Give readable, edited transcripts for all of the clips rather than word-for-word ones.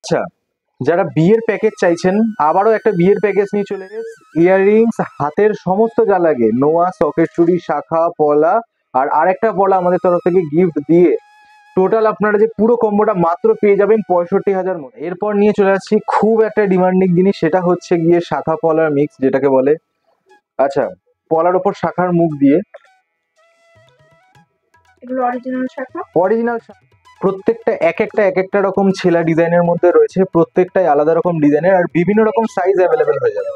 আচ্ছা, যারা বিয়ের প্যাকেজ চাইছেন, আবারও একটা বিয়ের প্যাকেজ নিয়ে চলে এসেছি। ইয়াররিংস, হাতের সমস্ত যা লাগে, নোয়া, সকেট চুড়ি, শাখা, পলা আর আরেকটা পলা আমাদের তরফ থেকে গিফট দিয়ে টোটাল আপনারা যে পুরো কম্বোটা মাত্র পেয়ে যাবেন 65,000 মতো। এরপর নিয়ে চলে আসছি খুব একটা ডিমান্ডিং জিনিস, সেটা হচ্ছে গিয়ে শাখা পলার মিক্স, যেটাকে বলে। আচ্ছা, পলার ওপর শাখার মুখ দিয়ে অরিজিনাল প্রত্যেকটা এক একটা রকম ছেলা ডিজাইনের মধ্যে রয়েছে, প্রত্যেকটাই আলাদা রকম ডিজাইনের আর বিভিন্ন রকম সাইজ অ্যাভেলেবেল হয়ে যাবে।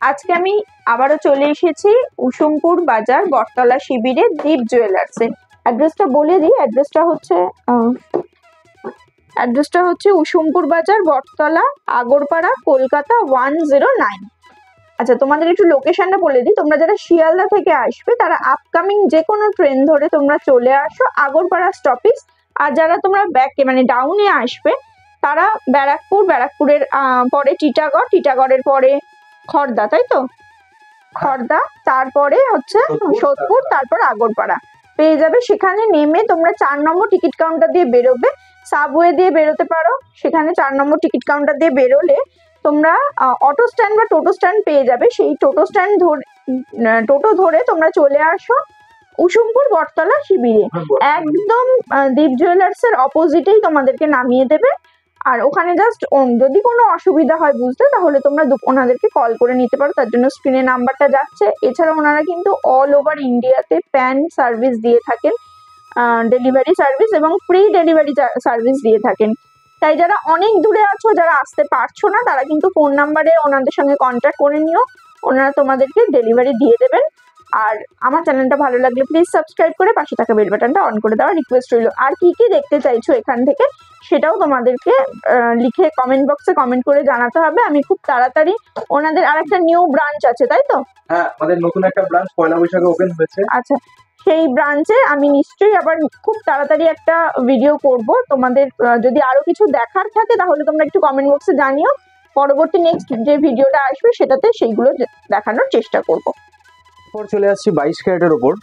আজকে আমি আবারও চলে এসেছি উসুমপুর বাজার বটতলা শিবিরে দীপ জুয়েলার্সে। অ্যাড্রেসটা বলে দিই, অ্যাড্রেসটা হচ্ছে উসুমপুর বাজার বটতলা, আগরপাড়া, কলকাতা 109। আচ্ছা, তোমাদের একটু লোকেশনটা বলে দিই। তোমরা যারা শিয়ালদা থেকে আসবে তারা আপকামিং যে কোনো ট্রেন ধরে তোমরা চলে আসো আগরপাড়া স্টপেজ। আর যারা তোমরা ডাউনে আসবে তারা ব্যারাকপুরের পরে টিটাগড়ের পরে খড়দা, তাই তো? খড়দা, তারপরে হচ্ছে সোদপুর, তারপর আগরপাড়া পেয়ে যাবে। সেখানে নেমে তোমরা 4 নম্বর টিকিট কাউন্টার দিয়ে বেরোবে, সাবওয়ে দিয়ে বেরোতে পারো। সেখানে 4 নম্বর টিকিট কাউন্টার দিয়ে বেরোলে তোমরা অটো স্ট্যান্ড বা টোটো স্ট্যান্ড পেয়ে যাবে। সেই টোটো ধরে তোমরা চলে আসো উসুমপুর বটতলা শিবিরে। একদম দীপ জুয়েলার্স এর অপোজিটেই তোমাদেরকে নামিয়ে দেবে। আর ওখানে জাস্ট যদি কোনো অসুবিধা হয় বুঝতে, তাহলে তোমরা ওনাদেরকে কল করে নিতে পারো, তার জন্য স্ক্রিনে নাম্বারটা যাচ্ছে। এছাড়া ওনারা কিন্তু অল ওভার ইন্ডিয়াতে প্যান সার্ভিস দিয়ে থাকেন, ডেলিভারি সার্ভিস এবং ফ্রি ডেলিভারি সার্ভিস দিয়ে থাকেন। তাই যারা অনেক দূরে আছো, যারা আসতে পারছো না, তারা কিন্তু ফোন নাম্বারে ওনাদের সঙ্গে কন্ট্যাক্ট করে নিও, ওনারা তোমাদেরকে ডেলিভারি দিয়ে দেবেন। আর আমার চ্যানেলটা ভালো লাগলে প্লিজ সাবস্ক্রাইব করে পাশে থাকা বেল বাটনটা অন করে দেওয়ার রিকোয়েস্ট রইল। আর কি কি দেখতে চাইছো এখান থেকে সেটাও তোমাদেরকে লিখে কমেন্ট বক্সে কমেন্ট করে জানাতে হবে। আমি খুব তাড়াতাড়ি ওনাদের আরেকটা নিউ ব্রাঞ্চ আছে, তাই তো? হ্যাঁ, আমাদের নতুন একটা ব্রাঞ্চ পয়লা বৈশাখে ওপেন হয়েছে। আচ্ছা, সেই ব্রাঞ্চে আমি নিশ্চয়ই আবার খুব তাড়াতাড়ি একটা ভিডিও করব। তোমাদের যদি আরো কিছু দেখার থাকে তাহলে তোমরা একটু কমেন্ট বক্সে জানিও। পরবর্তী নেক্সট যে ভিডিওটা আসবে সেটাতে সেইগুলো দেখানোর চেষ্টা করব। এরপর চলে আসছি 22 ক্যারেটের ওপর।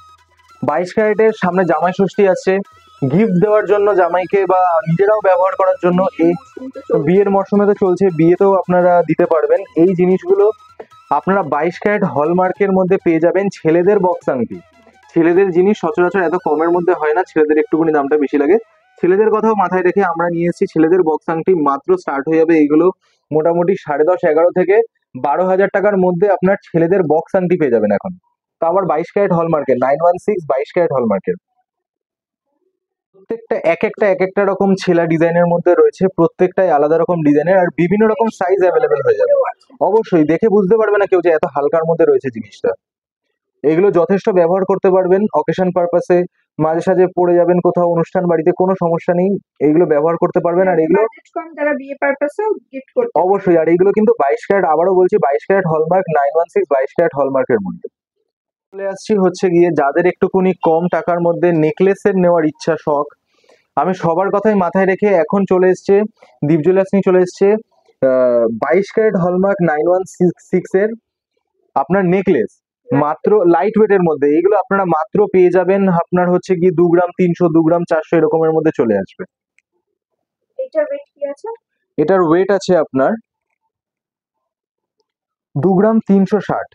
22 ক্যারেটের সামনে জামাই ষষ্ঠী আছে, গিফট দেওয়ার জন্য জামাইকে বা নিজেরাও ব্যবহার করার জন্য। এই বিয়ের মরশুমে তো চলছে, বিয়েতেও আপনারা দিতে পারবেন। এই জিনিসগুলো আপনারা 22 ক্যারেট হলমার্কের মধ্যে পেয়ে যাবেন। ছেলেদের বক্স আংটি, ছেলেদের জিনিস সচরাচর এত কমের মধ্যে হয় না, ছেলেদের একটুখানি দামটা বেশি লাগে। ছেলেদের কথাও মাথায় রেখে আমরা নিয়ে এসেছি ছেলেদের বক্স আংটি। মাত্র স্টার্ট হয়ে যাবে এইগুলো মোটামুটি 10.5-11 থেকে 12,000 টাকার মধ্যে আপনার ছেলেদের বক্স আংটি পেয়ে যাবেন এখন। তো আবার 22 ক্যারেট হলমার্কের 916 22 ক্যারেট হলমার্কের প্রত্যেকটা এক একটা রকম ছেলা ডিজাইনের মধ্যে রয়েছে, প্রত্যেকটাই আলাদা রকম ডিজাইনের আর বিভিন্ন রকম সাইজ অ্যাভেলেবেল হয়ে যাবে। অবশ্যই দেখে বুঝতে পারবে না কেউ যে এত হালকার মধ্যে রয়েছে জিনিসটা। এগুলো যথেষ্ট ব্যবহার করতে পারবেন অকেশন পারপাসে, মাঝে সাঝে পড়ে যাবেন কোথাও অনুষ্ঠান বাড়িতে, কোনো সমস্যা নেই, এইগুলো ব্যবহার করতে পারবেন। আর এগুলো অবশ্যই, আর এইগুলো কিন্তু 22 ক্যারেট, আবারও বলছি 22 ক্যারেট হলমার্ক 916 22 ক্যারেট হলমার্কের মধ্যে। চলে আসছি হচ্ছে গিয়ে যাদের একটুখানি কম টাকার মধ্যে নেকলেসের নেওয়ার ইচ্ছা, শখ, আমি সবার কথাই মাথায় রেখে এখন চলে এসছে দীপ জুয়েলার্স নিয়ে চলে এসছে 22 ক্যারেট হলমার্ক 916 এর আপনার নেকলেস, মাত্র লাইট ওয়েটের মধ্যে। এইগুলো আপনারা মাত্র পেয়ে যাবেন আপনার হচ্ছে কি 2 গ্রাম 300, 2 গ্রাম 400 এরকমের মধ্যে চলে আসবে। এটার ওয়েট আছে আপনার 2 গ্রাম 360।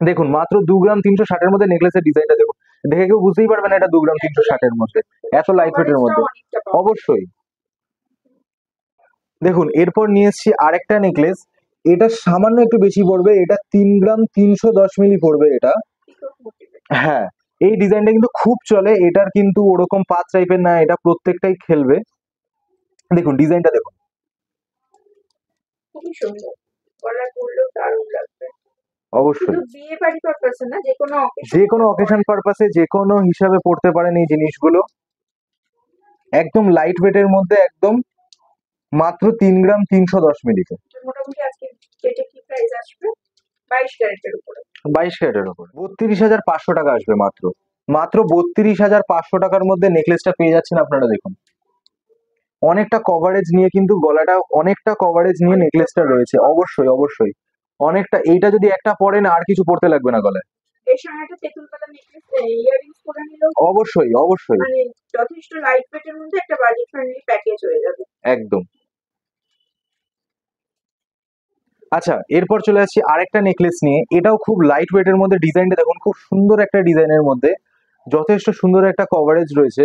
দেখুন, মাত্র 2 গ্রাম 360 এর মধ্যে নেকলেসের ডিজাইনটা দেখুন, দেখে কেউ বুঝতেই পারবে না এটা 2 গ্রাম 360 এর মধ্যে, এত লাইট ওয়েটের মধ্যে। অবশ্যই দেখুন, এরপর নিয়ে এসেছি আরেকটা নেকলেস। এটা সামান্য একটু বেশি পড়বে, এটা 3 গ্রাম 310 মিলি পড়বে এটা। হ্যাঁ, এই ডিজাইনটা কিন্তু খুব চলে, এটার কিন্তু ওরকম পাঁচ টাইপের না, এটা প্রত্যেকটাই খেলবে। দেখুন ডিজাইনটা দেখুন, অবশ্যই যে কোনো অকেশন পারপাসে যে কোনো হিসাবে পড়তে পারেন এই জিনিসগুলো। একদম লাইট ওয়েটের মধ্যে, একদম মাত্র 3 গ্রাম 310 মিলিতে। 22 ক্যারেটের উপর 32,500 টাকা আসবে মাত্র। মাত্র 32,500 টাকার মধ্যে নেকলেসটা পেয়ে যাচ্ছেন আপনারা। দেখুন অনেকটা কভারেজ নিয়ে কিন্তু গলাটা অনেকটা কভারেজ নিয়ে নেকলেসটা রয়েছে। অবশ্যই অবশ্যই অনেকটা, এইটা যদি একটা পরেন আর কিছু পড়তে লাগবে না গলায়। এর সঙ্গে একটা তেঁতুল পাতা নেকলেস ইয়াররিংস করে নিলেও অবশ্যই অবশ্যই মানে যথেষ্ট লাইট ওয়েটের মধ্যে একটা বাজেট ফ্রেন্ডলি প্যাকেজ হয়ে যাবে। একদম। আচ্ছা, এরপর চলে আসছি আরেকটা নেকলেস নিয়ে। এটাও খুব লাইট ওয়েটের মধ্যে, ডিজাইনটা দেখুন খুব সুন্দর একটা ডিজাইনের মধ্যে, যথেষ্ট সুন্দর একটা কভারেজ রয়েছে।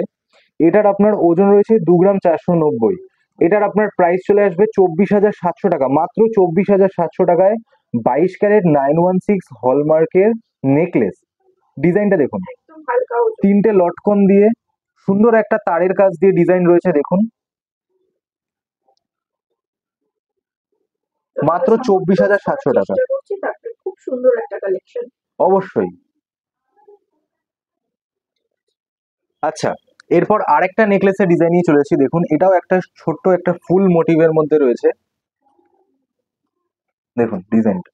এটার আপনার ওজন রয়েছে 2 গ্রাম 490। এটার আপনার প্রাইস চলে আসবে 24,700 টাকা, মাত্র 24,700 টাকায় 22 ক্যারেট 916 হলমার্কের নেকলেস। ডিজাইনটা দেখুন, একদম হালকা ওজন। 3টে লটকন দিয়ে সুন্দর একটা তারের কাজ দিয়ে ডিজাইন রয়েছে দেখুন, মাত্র 24,700 টাকা। চেষ্টা করছি, তারপরে খুব সুন্দর একটা কালেকশন। অবশ্যই। আচ্ছা, এরপর আরেকটা নেকলেসের ডিজাইন নিয়ে চলেছি দেখুন, এটাও একটা ছোট্ট একটা ফুল মোটিভের মধ্যে রয়েছে। দেখুন ডিজাইনটা,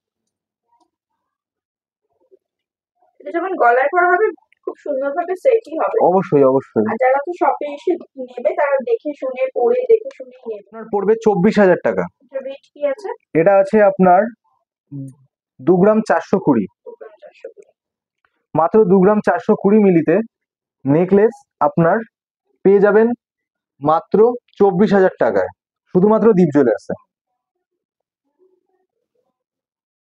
এটা যখন গলায় পরা হবে খুব সুন্দরভাবে সেটই হবে। অবশ্যই অবশ্যই। আর যারা তো শপে এসে নেবে তারা দেখে শুনে পরে দেখে শুনে নেবে। আপনার পড়বে 24,000 টাকা। এটা রেট কি আছে? এটা আছে আপনার 2 গ্রাম 420, 420। মাত্র 2 গ্রাম 420 মিলিতে নেকলেস আপনার পেয়ে যাবেন মাত্র 24,000 টাকায়, শুধুমাত্র দীপ জুয়েলার্সে।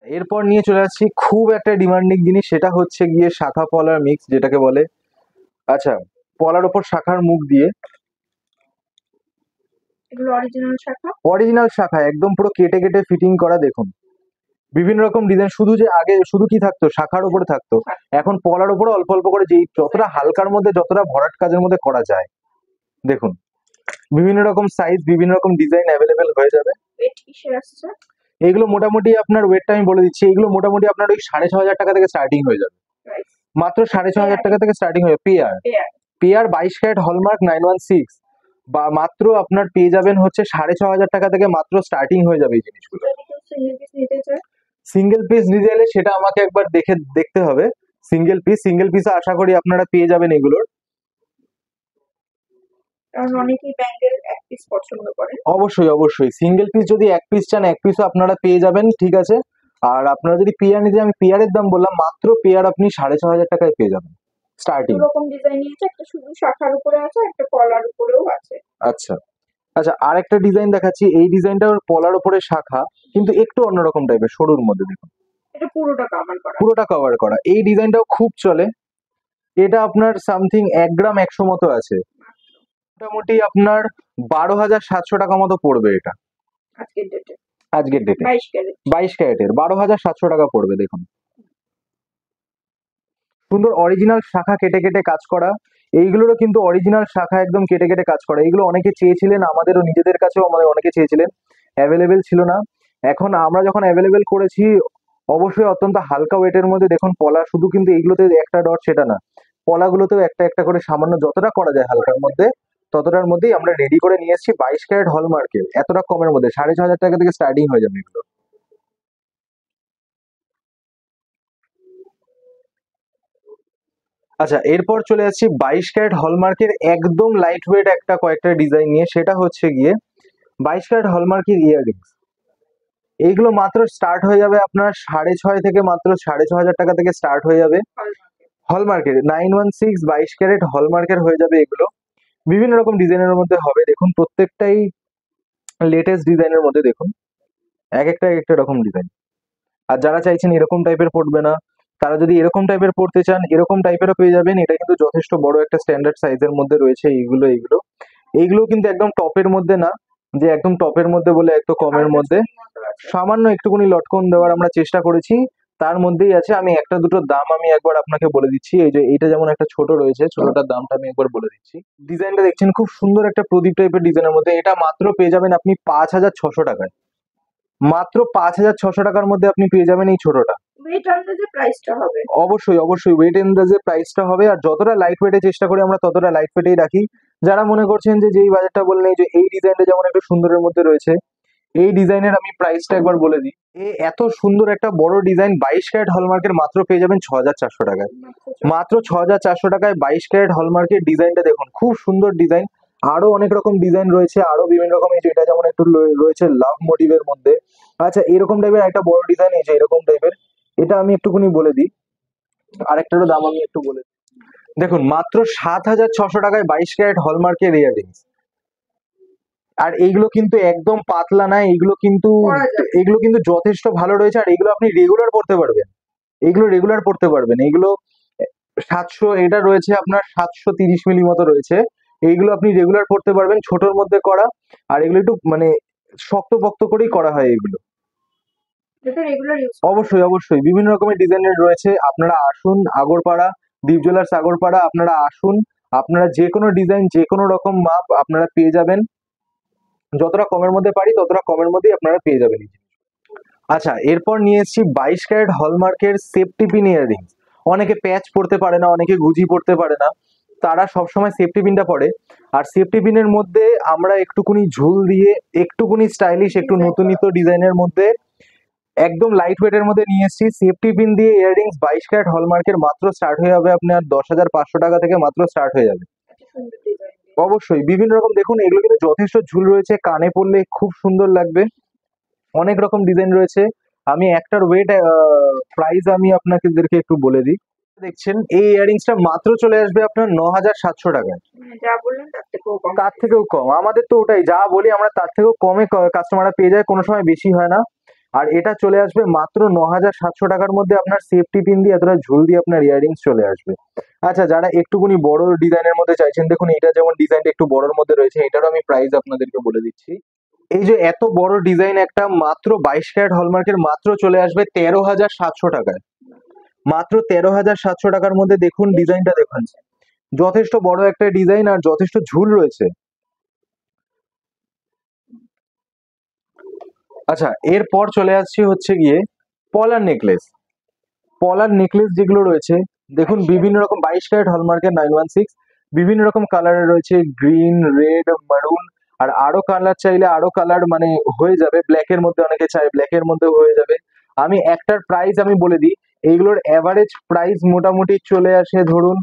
এরপর নিয়ে চলে আসছি খুব একটা ডিমান্ডিং জিনিস, সেটা হচ্ছে গিয়ে শাখা পলার মিক্স যেটাকে বলে। আচ্ছা, পলার ওপর শাখার মুখ দিয়ে, এগুলো অরিজিনাল শাখা। অরিজিনাল শাখা একদম পুরো কেটে কেটে ফিটিং করা। দেখুন বিভিন্ন রকম ডিজাইন, শুধু যে আগে শুধু কি থাকতো শাখার উপরে থাকতো, এখন পলার উপরে অল্প অল্প করে, যেই যতটা হালকার মধ্যে যতটা ভরাট কাজের মধ্যে করা যায়। দেখুন বিভিন্ন রকম সাইজ বিভিন্ন রকম ডিজাইন অ্যাভেলেবেল হয়ে যাবে। রেট কিসের আসছে? এইগুলো মোটামুটি আপনার ওয়েটটা আমি বলে দিচ্ছি, এগুলো মোটামুটি আপনার ওই 6,500 টাকা থেকে স্টার্টিং হয়ে যাবে, মাত্র 6,500 টাকা থেকে স্টার্টিং হয়ে যাবে। পেয়ার পেয়ার 22 ক্যারেট হলমার্ক 916 বা মাত্র আপনার পেয়ে যাবেন হচ্ছে 6,500 টাকা থেকে, মাত্র স্টার্টিং হয়ে যাবে এই জিনিসগুলো। সিঙ্গেল পিস নিতে গেলে সেটা আমাকে একবার দেখতে হবে। সিঙ্গেল পিস আশা করি আপনারা পেয়ে যাবেন এগুলোর। কারণ অনেকেই ব্যাঙ্গেল এক পিস পছন্দ করে। অবশ্যই অবশ্যই সিঙ্গেল পিস যদি এক পিস চান এক পিসও আপনারা পেয়ে যাবেন, ঠিক আছে। আর আপনারা যদি পেয়ার নিতে, আমি পেয়ারের দাম বললাম, মাত্র পেয়ার আপনি 6,500 টাকায় পেয়ে যাবেন স্টার্টিং। এরকম ডিজাইন নিয়েছে, একটা শুধু শাখার উপরে আছে, একটা কলার উপরেও আছে। আচ্ছা আচ্ছা, আরেকটা ডিজাইন দেখাচ্ছি। এই ডিজাইনটা পলার উপরে শাখা, কিন্তু একটু অন্যরকম টাইপের, সরুর মধ্যে। দেখুন এটা পুরোটা কভার করা। পুরোটা কভার করা। এই ডিজাইনটাও খুব চলে। এটা আপনার সামথিং 1 গ্রাম 100 মতো আছে, মোটামুটি আপনার 12,700 টাকা মতো পড়বে এটা আজকের ডেটে। আজকের ডেটে 22 ক্যারেট। 22 ক্যারেটের 12,700 টাকা পড়বে। দেখুন সুন্দর অরিজিনাল শাখা কেটে কেটে কাজ করা। এইগুলোরও কিন্তু অরিজিনাল শাখা একদম কেটে কেটে কাজ করা। এইগুলো অনেকে চেয়েছিলেন, আমাদেরও নিজেদের কাছেও আমাদের অনেকে চেয়েছিলেন, অ্যাভেলেবেল ছিল না। এখন আমরা যখন অ্যাভেলেবেল করেছি, অবশ্যই অত্যন্ত হালকা ওয়েটের মধ্যে। দেখুন পলা শুধু কিন্তু এইগুলোতে একটা ডট সেটা না, পলাগুলোতেও একটা একটা করে সামান্য যতটা করা যায় হালকার মধ্যে ততটার মধ্যেই আমরা রেডি করে নিয়ে এসেছি 22 ক্যারেট হলমার্কের, এতটা কমের মধ্যে 6,500 টাকা থেকে স্টার্টিং হয়ে যাবে এগুলো। আচ্ছা, এরপর চলে আসছি 22 ক্যারেট হলমার্কের একদম লাইট ওয়েট একটা কয়েকটা ডিজাইন নিয়ে, সেটা হচ্ছে গিয়ে 22 ক্যারেট হলমার্কের ইয়াররিংস। এইগুলো মাত্র স্টার্ট হয়ে যাবে আপনার 6,500 থেকে, মাত্র 6,500 টাকা থেকে স্টার্ট হয়ে যাবে। হলমার্কের 916 22 ক্যারেট হলমার্কের হয়ে যাবে এগুলো। বিভিন্ন রকম ডিজাইনের মধ্যে হবে। দেখুন প্রত্যেকটাই লেটেস্ট ডিজাইনের মধ্যে। দেখুন এক একটা রকম ডিজাইন। আর যারা চাইছেন এরকম টাইপের পড়বে না, তারা যদি এরকম টাইপের পড়তে চান এরকম টাইপেরও পেয়ে যাবেন। এটা কিন্তু যথেষ্ট বড় একটা স্ট্যান্ডার্ড সাইজের মধ্যে রয়েছে এইগুলো কিন্তু একদম টপের মধ্যে না, যে একদম টপের মধ্যে বলে একটু কমের মধ্যে, সামান্য একটুখানি লটকন দেওয়ার আমরা চেষ্টা করেছি, তার মধ্যেই আছে। আমি একটা দুটো দাম আমি একবার আপনাকে বলে দিচ্ছি। এই যে এইটা যেমন একটা ছোট রয়েছে, ছোটটার দামটা আমি একবার বলে দিচ্ছি। ডিজাইনটা দেখছেন খুব সুন্দর একটা প্রদীপ টাইপের ডিজাইনের মধ্যে, এটা মাত্র পেয়ে যাবেন আপনি 5,600 টাকায়। মাত্র 5,600 টাকার মধ্যে আপনি পেয়ে যাবেন এই ছোটটা। ওয়েট আন্দাজে প্রাইসটা হবে। অবশ্যই অবশ্যই ওয়েট আন্দাজে প্রাইসটা হবে। আর যতটা লাইট ওয়েটে চেষ্টা করি আমরা ততটা লাইট ওয়েটেই রাখি। যারা মনে করছেন যে যেই বাজারটা বললেন, এই যে এই ডিজাইনটা যেমন একটু সুন্দরের মধ্যে রয়েছে, এই ডিজাইনের আমি প্রাইসটা একবার বলে দিই। এত সুন্দর একটা বড় ডিজাইন 22 ক্যারেট হলমার্কের মাত্র পেয়ে যাবেন 6,400 টাকায়। মাত্র 6,400 টাকায় 22 ক্যারেট হলমার্কের ডিজাইনটা দেখুন, খুব সুন্দর ডিজাইন। আরো অনেক রকম ডিজাইন রয়েছে, আরো বিভিন্ন রকম, এই যে এটা যেমন একটু রয়েছে লাভ মোটিভের মধ্যে। আচ্ছা, এরকম টাইপের একটা বড় ডিজাইন, এই যে এরকম টাইপের, এটা আমি একটুখানি বলে দিই, আরেকটারও দাম আমি একটু বলে দিই। দেখুন, মাত্র 7,600 টাকায় 22 ক্যারেট হলমার্কের ইয়াররিংস। আর এইগুলো কিন্তু একদম পাতলা না, এগুলো কিন্তু পরা যাবে। এগুলো কিন্তু যথেষ্ট ভালো রয়েছে, আর এগুলো আপনি রেগুলার পড়তে পারবেন, এগুলো রেগুলার পড়তে পারবেন। এইগুলো 700, এটা রয়েছে আপনার 730 মিলি মতো রয়েছে, এইগুলো আপনি রেগুলার পড়তে পারবেন, ছোটর মধ্যে করা। আর এগুলো একটু মানে শক্ত পক্ত করেই করা হয় এগুলো। যেটা রেগুলার ইউজ অবশ্যই অবশ্যই বিভিন্ন রকমের ডিজাইনের রয়েছে, আপনারা আসুন আগরপাড়া, দীপ জুয়েলার্স আগরপাড়া, আপনারা আসুন, আপনারা যে কোনো ডিজাইন, যে কোনো রকম মাপ আপনারা পেয়ে যাবেন, যতটা কমের মধ্যে পারি ততটা কমের মধ্যেই আপনারা পেয়ে যাবেন। আচ্ছা, এরপর নিয়ে এসেছি 22 ক্যারেট হলমার্কের সেফটি পিন ইয়াররিংস। অনেকে প্যাচ পড়তে পারে না, অনেকে গুজি পড়তে পারে না, তারা সবসময় সেফটি পিনটা পরে। আর সেফটি পিনের মধ্যে আমরা একটুকুনি ঝুল দিয়ে, একটুকুনি স্টাইলিশ, একটু নতুনিত ডিজাইনের মধ্যে, একদম লাইট ওয়েটের মধ্যে নিয়ে এসেছি সেফটি পিন দিয়ে ইয়াররিংস। 22 ক্যারেট হলমার্কের মাত্র স্টার্ট হয়ে যাবে আপনার 10,500 টাকা থেকে, মাত্র স্টার্ট হয়ে যাবে। সুন্দর ডিজাইন। অবশ্যই বিভিন্ন রকম, দেখুন এগুলো কিন্তু যথেষ্ট ঝুল রয়েছে, কানে পরলে খুব সুন্দর লাগবে, অনেক রকম ডিজাইন রয়েছে। আমি একটার ওয়েট প্রাইস আমি আপনাদেরকে একটু বলে দিই। দেখছেন এই ইয়াররিংসটা মাত্র চলে আসবে আপনার 9,700 টাকায়। যা বললেন তার থেকেও কম। তার থেকেও কম, আমাদের তো ওটাই, যা বলি আমরা তার থেকেও কমে কাস্টমাররা পেয়ে যায়, কোনো সময় বেশি হয় না। আর এটা চলে আসবে মাত্র 9,700 টাকার মধ্যে, আপনার সেফটি পিন দিয়ে এতটা ঝুল দিয়ে আপনার ইয়াররিংস চলে আসবে। আচ্ছা, যারা একটুখানি বড় ডিজাইনের মধ্যে চাইছেন, দেখুন এটা যেমন ডিজাইনটা একটু বড়র মধ্যে রয়েছে, এটারও আমি প্রাইস আপনাদেরকে বলে দিচ্ছি। এই যে এত বড় ডিজাইন একটা, মাত্র 22 ক্যারেট হলমার্কের মাত্র চলে আসবে 13,700 টাকায়, মাত্র 13,700 টাকার মধ্যে। দেখুন ডিজাইনটা দেখুন, যথেষ্ট বড় একটা ডিজাইন আর যথেষ্ট ঝুল রয়েছে। আচ্ছা, এরপর চলে আসছি হচ্ছে গিয়ে পলার নেকলেস। পলার নেকলেস যেগুলো রয়েছে, দেখুন বিভিন্ন রকম 22 ক্যারেট হলমার্কের 916, বিভিন্ন রকম কালারের রয়েছে, গ্রিন, রেড, মারুন, আর আরো কালার চাইলে আরো কালার মানে হয়ে যাবে, ব্ল্যাকের মধ্যে অনেকে চায়, ব্ল্যাকের মধ্যেও হয়ে যাবে। আমি একটার প্রাইস আমি বলে দিই, এইগুলোর অ্যাভারেজ প্রাইস মোটামুটি চলে আসে ধরুন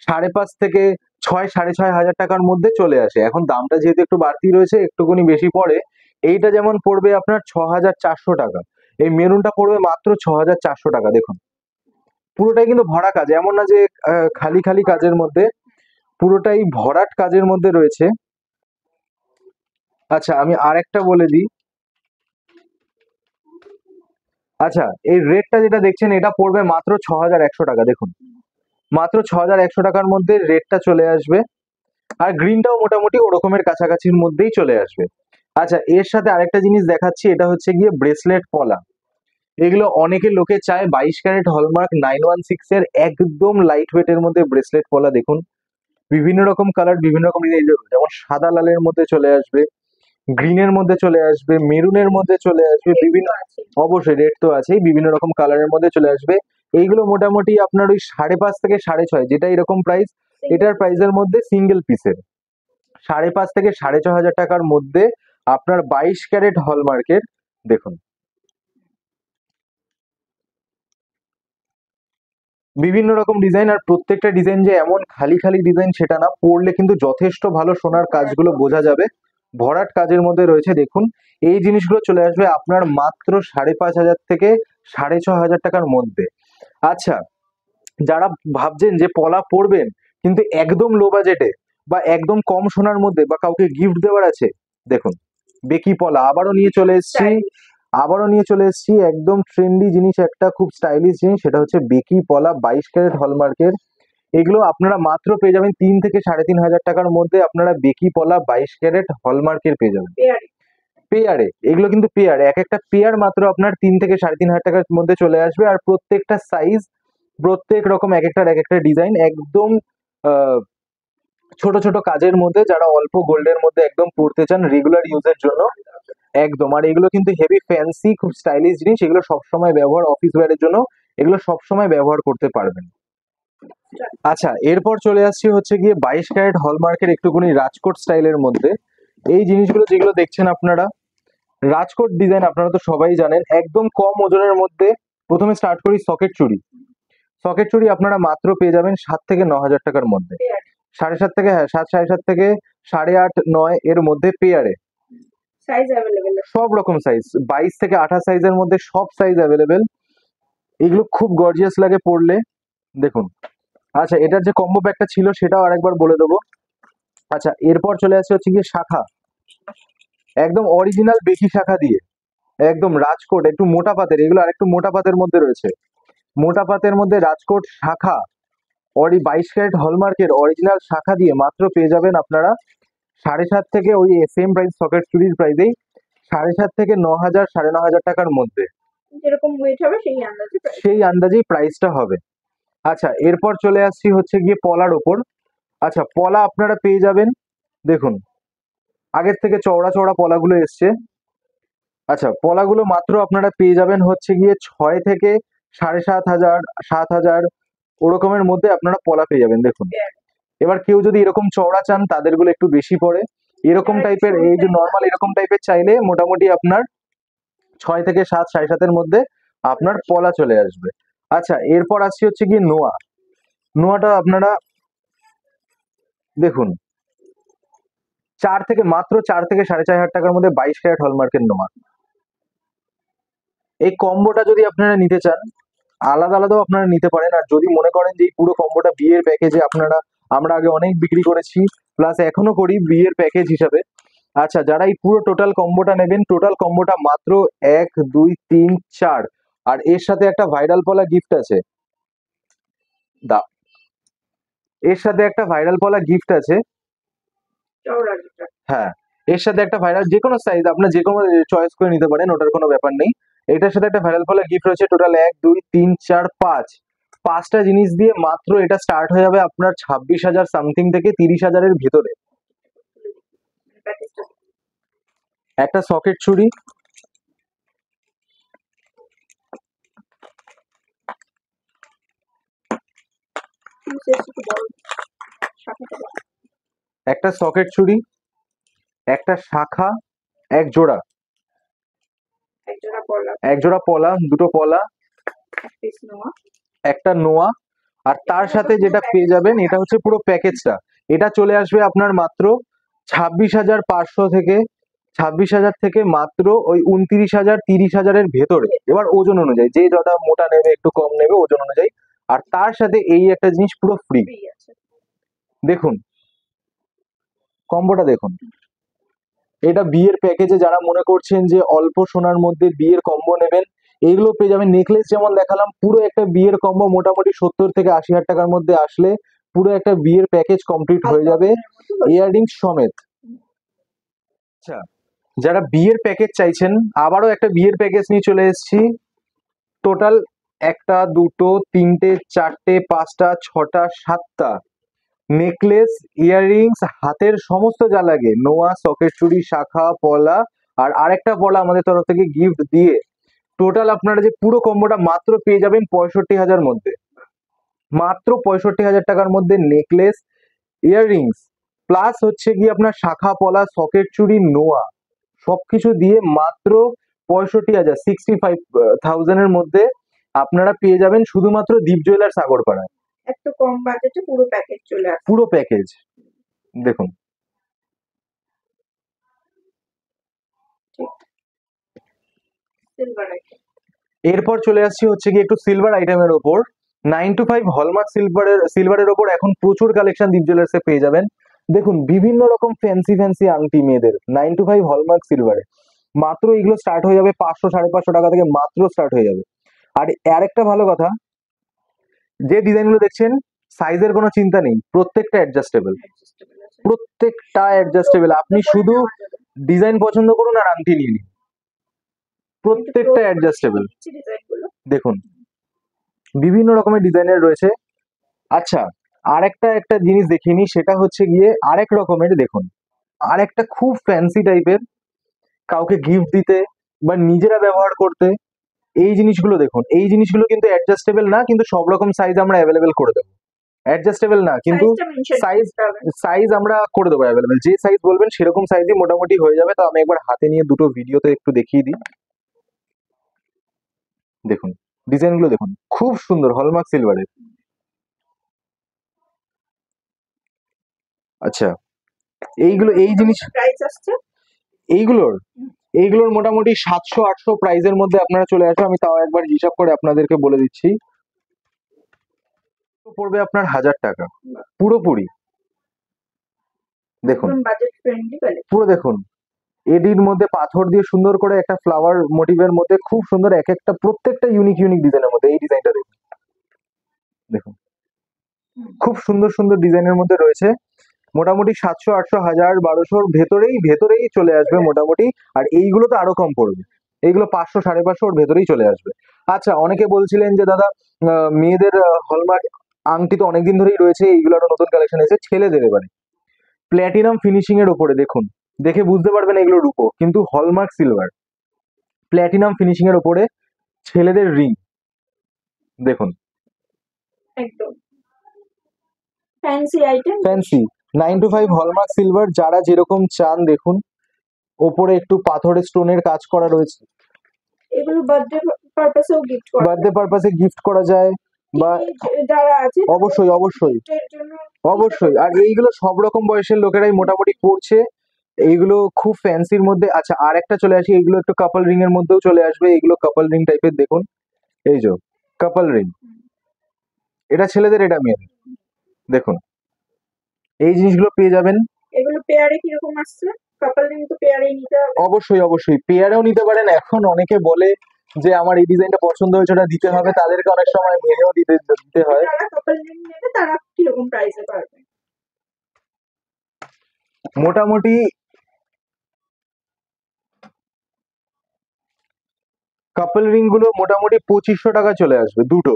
5.5 থেকে 6, 6,500 টাকার মধ্যে চলে আসে। এখন দামটা যেহেতু একটু বাড়তি রয়েছে, একটুখানি বেশি পড়ে। এইটা যেমন পড়বে আপনার 6,400 টাকা, এই মেরুনটা পড়বে মাত্র 6,400 টাকা। দেখুন পুরোটাই কিন্তু ভরা কাজ, এমন না যে খালি খালি কাজের মধ্যে, পুরোটাই ভরাট কাজের মধ্যে রয়েছে। আচ্ছা, আমি আরেকটা বলে দিই। আচ্ছা, এই রেটটা যেটা দেখছেন এটা পড়বে মাত্র 6,100 টাকা। দেখুন মাত্র 6,100 টাকার মধ্যে রেটটা চলে আসবে। আর গ্রিনটাও মোটামুটি ওরকমের কাছাকাছির মধ্যেই চলে আসবে। আচ্ছা, এর সাথে আরেকটা জিনিস দেখাচ্ছি, এটা হচ্ছে গিয়ে ব্রেসলেট পলা। এগুলো অনেকে লোকে চায় 22 ক্যারেট হলমার্ক 916 এর একদম লাইট ওয়েটের মধ্যে ব্রেসলেট পলা। দেখুন বিভিন্ন রকম কালার, বিভিন্ন রকম ডিজাইন, যেমন সাদা লালের মধ্যে চলে আসবে, গ্রিনের মধ্যে চলে আসবে, মেরুনের মধ্যে চলে আসবে, বিভিন্ন, অবশ্যই রেড তো আছেই, বিভিন্ন রকম কালারের মধ্যে চলে আসবে। এইগুলো মোটামুটি আপনার ওই 5.5 থেকে 6,500, যেটা এরকম প্রাইস, এটার প্রাইসের মধ্যে সিঙ্গেল পিসের 5.5 থেকে 6,500 টাকার মধ্যে আপনার 22 ক্যারেট হলমার্কের। দেখুন বিভিন্ন রকম ডিজাইন, আর প্রত্যেকটা ডিজাইন যে এমন খালি খালি ডিজাইন সেটা না, পরলে কিন্তু যথেষ্ট ভালো সোনার কাজগুলো বোঝা যাবে, ভরাট কাজের মধ্যে রয়েছে। দেখুন এই জিনিসগুলো চলে আসবে আপনার মাত্র 5,500 থেকে 6,500 টাকার মধ্যে। আচ্ছা, যারা ভাবছেন যে পলা পরবেন কিন্তু একদম লো বাজেটে বা একদম কম সোনার মধ্যে, বা কাউকে গিফট দেওয়ার আছে, দেখুন বেকি পলা আবারও নিয়ে চলে এসেছি একদম ট্রেন্ডি জিনিস, একটা খুব স্টাইলিশ জিনিস, সেটা হচ্ছে বেকি পলা 22 ক্যারেট হলমার্কের। এগুলো আপনারা মাত্র পেয়ে যাবেন 3 থেকে 3,500 টাকার মধ্যে, আপনারা বেকি পলা 22 ক্যারেট হলমার্কের পেয়ে যাবেন পেয়ারে। এগুলো কিন্তু পেয়ার, এক একটা পেয়ার মাত্র আপনার 3 থেকে 3,500 টাকার মধ্যে চলে আসবে। আর প্রত্যেকটা সাইজ, প্রত্যেক রকম এক একটা ডিজাইন, একদম আহ, ছোট ছোট কাজের মধ্যে, যারা অল্প গোল্ডের মধ্যে একদম পড়তে চান রেগুলার ইউজের জন্য, একদম। আর এগুলো কিন্তু হেভি ফ্যান্সি, খুব স্টাইলিশ জিনিস, এগুলো সবসময় ব্যবহার, অফিস ওয়্যারের জন্য এগুলো সবসময় ব্যবহার করতে পারবেন। আচ্ছা, এরপর চলে আসছি হচ্ছে গিয়ে 22 ক্যারেট হলমার্কের একটুখানি রাজকোট স্টাইলের মধ্যে। এই জিনিসগুলো যেগুলো দেখছেন আপনারা, রাজকোট ডিজাইন আপনারা তো সবাই জানেন, একদম কম ওজনের মধ্যে। প্রথমে স্টার্ট করি সকেট চুড়ি। সকেট চুড়ি আপনারা মাত্র পেয়ে যাবেন 7 থেকে 9,000 টাকার মধ্যে। 7.5 থেকে, হ্যাঁ 7, 7.5 থেকে 8.5, 9 এর মধ্যে পেয়ারে সাইজ অ্যাভেলেবেল। সব রকম সাইজ, 22 থেকে 28 সাইজের মধ্যে সব সাইজ অ্যাভেলেবেল। এগুলো খুব গর্জিয়াস লাগে পরলে, দেখুন। আচ্ছা, এটার যে কম্বো প্যাকটা ছিল সেটাও আরেকবার বলে দেবো। আচ্ছা, এরপর চলে আসছে হচ্ছে গিয়ে শাখা, একদম অরিজিনাল বেকি শাখা দিয়ে, একদম রাজকোট, একটু মোটা পাতের, এগুলো আর একটু মোটা পাতের মধ্যে রয়েছে। মোটা পাতের মধ্যে রাজকোট শাখা 22 ক্যারেট হলমার্কের অরিজিনাল শাখা দিয়ে মাত্র পেয়ে যাবেন আপনারা 7.5 থেকে, ওই সেম প্রাইস সকেট চুরির প্রাইসেই 7.5 থেকে 9,000, 9,500 টাকার মধ্যে, যেরকম ওয়েট হবে সেই আন্দাজেই প্রাইসটা হবে। আচ্ছা, এরপর চলে আসছি হচ্ছে গিয়ে পলার ওপর। আচ্ছা, পলা আপনারা পেয়ে যাবেন, দেখুন আগের থেকে চওড়া চওড়া পলাগুলো এসছে। আচ্ছা, পলাগুলো মাত্র আপনারা পেয়ে যাবেন হচ্ছে গিয়ে 6 থেকে 7,500, 7,000 ওরকমের মধ্যে আপনারা পলা পেয়ে যাবেন, দেখুন। এবার কেউ যদি এরকম চওড়া চান তাদেরগুলো একটু বেশি পড়ে, এরকম টাইপের, এই যে নর্মাল এরকম টাইপের চাইলে মোটামুটি আপনার 6 থেকে 7, 7.5-এর মধ্যে আপনার পলা চলে আসবে। আচ্ছা, এরপর আসছি হচ্ছে গিয়ে নোয়া। নোয়াটা আপনারা দেখুন 4 থেকে 4,500 টাকার মধ্যে 22 ক্যারেট হলমার্কের নোয়া। এই কম্বোটা যদি আপনারা নিতে চান আলাদা আলাদাও আপনারা নিতে পারেন, আর যদি মনে করেন যে এই পুরো কম্বোটা বিয়ের প্যাকেজে আমরা আগে অনেক বিক্রি করেছি, প্লাস এখনো করি বিয়ের প্যাকেজ হিসাবে। আচ্ছা, যারা এই পুরো টোটাল কম্বোটা নেবেন, টোটাল কম্বোটা মাত্র 1, 2, 3, 4, আর এর সাথে একটা ভাইরাল পলা গিফট আছে, দা এর সাথে একটা ভাইরাল পলা গিফট আছে। হ্যাঁ, এর সাথে একটা ভাইরাল, যে কোনো সাইজ আপনার যে কোনো চয়েস করে নিতে পারেন, ওটার কোনো ব্যাপার নেই। এটার সাথে একটা ভাইরাল পলা গিফট রয়েছে। টোটাল 1, 2, 3, 4, 5টা জিনিস দিয়ে মাত্র এটা স্টার্ট হয়ে যাবে আপনার 26,000 সামথিং থেকে 30,000-এর ভেতরে। একটা সকেট চুড়ি, একটা সকেট চুড়ি, একটা শাখা, এক জোড়া পলা, দুটো পলা, একটা নোয়া, আর তার সাথে যেটা পেয়ে যাবেন এটা হচ্ছে পুরো প্যাকেজটা। এটা চলে আসবে আপনার মাত্র 26,500 থেকে, 26,000 থেকে মাত্র ওই 29,000, 30,000-এর ভেতরে। এবার ওজন অনুযায়ী, যে যটা মোটা নেবে একটু কম নেবে ওজন অনুযায়ী। আর তার সাথে এই একটা জিনিস পুরো ফ্রি, দেখুন কম্বোটা দেখুন। এটা বিয়ের প্যাকেজে যারা মনে করছেন যে অল্প সোনার মধ্যে বিয়ের কম্বো নেবেন, এইগুলো পেয়ে যাবেন। নেকলেস যেমন দেখালাম, পুরো একটা বিয়ের কম্বো মোটামুটি 70 থেকে 80,000 টাকার মধ্যে আসলে পুরো একটা বিয়ের প্যাকেজ কমপ্লিট হয়ে যাবে, ইয়াররিংস সমেত। আচ্ছা, যারা বিয়ের প্যাকেজ চাইছেন, আবারও একটা বিয়ের প্যাকেজ নিয়ে চলে এসেছি। টোটাল 1, 2, 3, 4, 5, 6, 7টা নেকলেস, ইয়াররিংস, হাতের সমস্ত যা লাগে, নোয়া, সকেট চুড়ি, শাখা, পলা, আর আরেকটা পলা আমাদের তরফ থেকে গিফট দিয়ে টোটাল আপনারা যে পুরো কম্বোটা মাত্র পেয়ে যাবেন 65,000 মধ্যে। মাত্র 65,000 টাকার মধ্যে নেকলেস, ইয়াররিংস, প্লাস হচ্ছে গিয়ে আপনার শাখা, পলা, সকেট চুড়ি, নোয়া সবকিছু দিয়ে মাত্র 65,000, 65,000-এর মধ্যে আপনারা পেয়ে যাবেন শুধুমাত্র দীপ জুয়েলার্স আগরপাড়ায়। এত কম বাজেটে পুরো প্যাকেজ চলে আসে। পুরো প্যাকেজ দেখুন। এরপর চলে আসছি হচ্ছে কি একটু সিলভার আইটেমের ওপর। 9 to 5 হলমার্ক সিলভারের ওপর এখন প্রচুর কালেকশন দীপ জুয়েলার্সে পেয়ে যাবেন। দেখুন বিভিন্ন রকম ফ্যান্সি আংটি মেয়েদের 9 to 5 হলমার্ক সিলভারে মাত্র এগুলো স্টার্ট হয়ে যাবে 500, 550 টাকা থেকে মাত্র স্টার্ট হয়ে যাবে। আর আরেকটা ভালো কথা, যে ডিজাইনগুলো দেখছেন সাইজের কোনো চিন্তা নেই, প্রত্যেকটা অ্যাডজাস্টেবল, আপনি শুধু ডিজাইন পছন্দ করুন আর আংটি নিয়ে নিন, প্রত্যেকটা অ্যাডজাস্টেবল। দেখুন বিভিন্ন রকমের ডিজাইনের রয়েছে। আচ্ছা, একটা জিনিস দেখিনি, সেটা হচ্ছে গিয়ে আরেক রকমের, দেখুন আরেকটা খুব ফ্যান্সি টাইপের, কাউকে গিফট দিতে বা নিজেরা ব্যবহার করতে। এই জিনিসগুলো দেখুন, এই জিনিসগুলো কিন্তু অ্যাডজাস্টেবল না, কিন্তু সব রকম সাইজ আমরা অ্যাভেলেবেল করে দেবো। অ্যাডজাস্টেবল না কিন্তু সাইজ আমরা করে দেবো অ্যাভেলেবেল, যে সাইজ বলবেন সেরকম সাইজই মোটামুটি হয়ে যাবে। তো আমি একবার হাতে নিয়ে দুটো ভিডিওতে একটু দেখিয়ে দিই। দেখুন ডিজাইনগুলো দেখুন, খুব সুন্দর হলমার্ক সিলভারের। আচ্ছা, এইগুলো এই জিনিস প্রাইস আসছে এইগুলোর এইগুলোর মোটামুটি 700-800 প্রাইজের মধ্যে আপনারা চলে আসবে। আমি তাও একবার হিসাব করে আপনাদেরকে বলে দিচ্ছি। পড়বে আপনার 1000 টাকা পুরোপুরি। দেখুন একদম বাজেট ফ্রেন্ডলি কালেকশন। পুরো দেখুন, এডির মধ্যে পাথর দিয়ে সুন্দর করে একটা ফ্লাওয়ার মোটিভের মধ্যে খুব সুন্দর, এক একটা প্রত্যেকটা ইউনিক ইউনিক ডিজাইনের মধ্যে। এই ডিজাইনটা দেখুন, দেখুন খুব সুন্দর সুন্দর ডিজাইনের মধ্যে রয়েছে। মোটামুটি 700-800-1000-1200 ভেতরেই চলে আসবে মোটামুটি। আর এইগুলো তো আরো কম পড়বে, এইগুলো 500-550 ওর ভেতরেই চলে আসবে। আচ্ছা, অনেকে বলছিলেন যে দাদা মেয়েদের হলমার্ক আংটি তো অনেকদিন ধরেই রয়েছে, এইগুলো একটা নতুন কালেকশন এসেছে ছেলেদের এবারে প্ল্যাটিনাম ফিনিশিং এর উপরে। দেখুন, দেখে বুঝতে পারবেন এগুলো রূপো কিন্তু হলমার্ক সিলভার, প্ল্যাটিনাম ফিনিশিং এর উপরে ছেলেদের রিং। দেখুন একদম fancy item. Fancy 9 to 5 hallmark silver, যারা যেরকম চান। দেখুন ওপরে একটু পাথরের স্টোনের কাজ করা রয়েছে, এগুলো বার্থডে পারপাসেও গিফট করা বার্থডে পারপাসে গিফট করা যায় বা যারা আছে অবশ্যই অবশ্যই gift-এর জন্য অবশ্যই। আর এইগুলো সব রকম বয়সের লোকেরাই মোটামুটি পড়ছে, এইগুলো খুব ফ্যান্সির মধ্যে। আচ্ছা, আর একটা চলে আসি, এইগুলো একটু কাপল রিং এর মধ্যেও চলে আসবে। এইগুলো কাপল রিং টাইপের, দেখুন এই যে কাপল রিং, এটা ছেলেদের এটা মেয়েদের। দেখুন এই জিনিসগুলো পেয়ে যাবেন। এগুলো পেয়ারে কিরকম আসছে? কাপল রিং তো পেয়ারেই নিতে হবে। অবশ্যই অবশ্যই পেয়ারেও নিতে পারেন। এখন অনেকে বলে যে আমার এই ডিজাইনটা পছন্দ হয়েছে, ওটা দিতে হবে, তাদেরকে অনেক সময় ভেঙেও দিতে হয়। যারা কাপল রিং নেবে তারা কিরকম প্রাইসে পারবে? মোটামুটি কাপল রিং গুলো মোটামুটি 2500 টাকা চলে আসবে দুটো,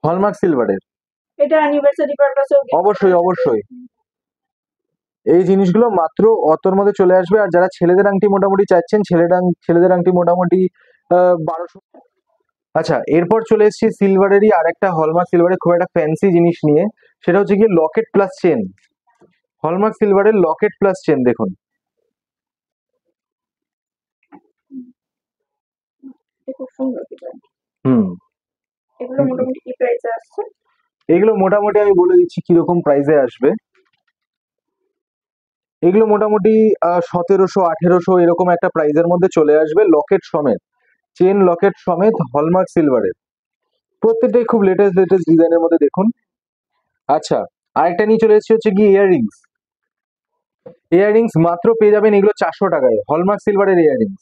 হলমার্ক সিলভারের। এটা অ্যানিভার্সারি পারপাসেও অবশ্যই অবশ্যই এই জিনিসগুলো মাত্র অতর মধ্যে চলে আসবে। আর যারা ছেলেদের আংটি মোটামুটি চাইছেন, ছেলেদের আংটি মোটামুটি 1200। আচ্ছা, এরপর চলে এসেছি সিলভারেরই আর একটা হলমার্ক সিলভারের খুব একটা ফ্যান্সি জিনিস নিয়ে, সেটা হচ্ছে কি লকেট প্লাস চেন। হলমার্ক সিলভারের লকেট প্লাস চেন দেখুন। খুব সুন্দর ডিজাইন। হুম, এগুলো মোটামুটি কি প্রাইসে আসছে? এগুলো মোটামুটি আমি বলে দিচ্ছি কিরকম প্রাইসে আসবে। এগুলো মোটামুটি 1700-1800 এরকম একটা প্রাইসের মধ্যে চলে আসবে, লকেট সমেত, চেন লকেট সমেত, হলমার্ক সিলভারের। প্রত্যেকটাই খুব লেটেস্ট লেটেস্ট ডিজাইনের মধ্যে দেখুন। আচ্ছা, আরেকটা নিয়ে চলে এসেছি হচ্ছে কি ইয়াররিংস। ইয়াররিংস মাত্র পেয়ে যাবেন এগুলো 400 টাকায়। হলমার্ক সিলভারের ইয়াররিংস,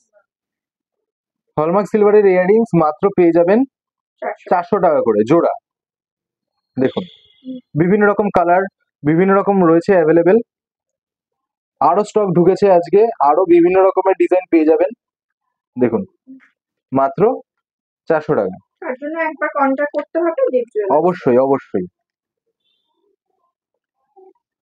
হলমার্ক সিলভারের ইয়াররিংস মাত্র পেয়ে যাবেন 400 টাকা করে জোড়া। দেখুন বিভিন্ন রকম কালার, বিভিন্ন রকম রয়েছে অ্যাভেলেবেল। আরো স্টক ঢুকেছে আজকে, আরো বিভিন্ন রকমের ডিজাইন পেয়ে যাবেন। দেখুন মাত্র 400 টাকা। তার জন্য একবার কন্টাক্ট করতে হবে দীপ জুয়েলার্স। অবশ্যই অবশ্যই।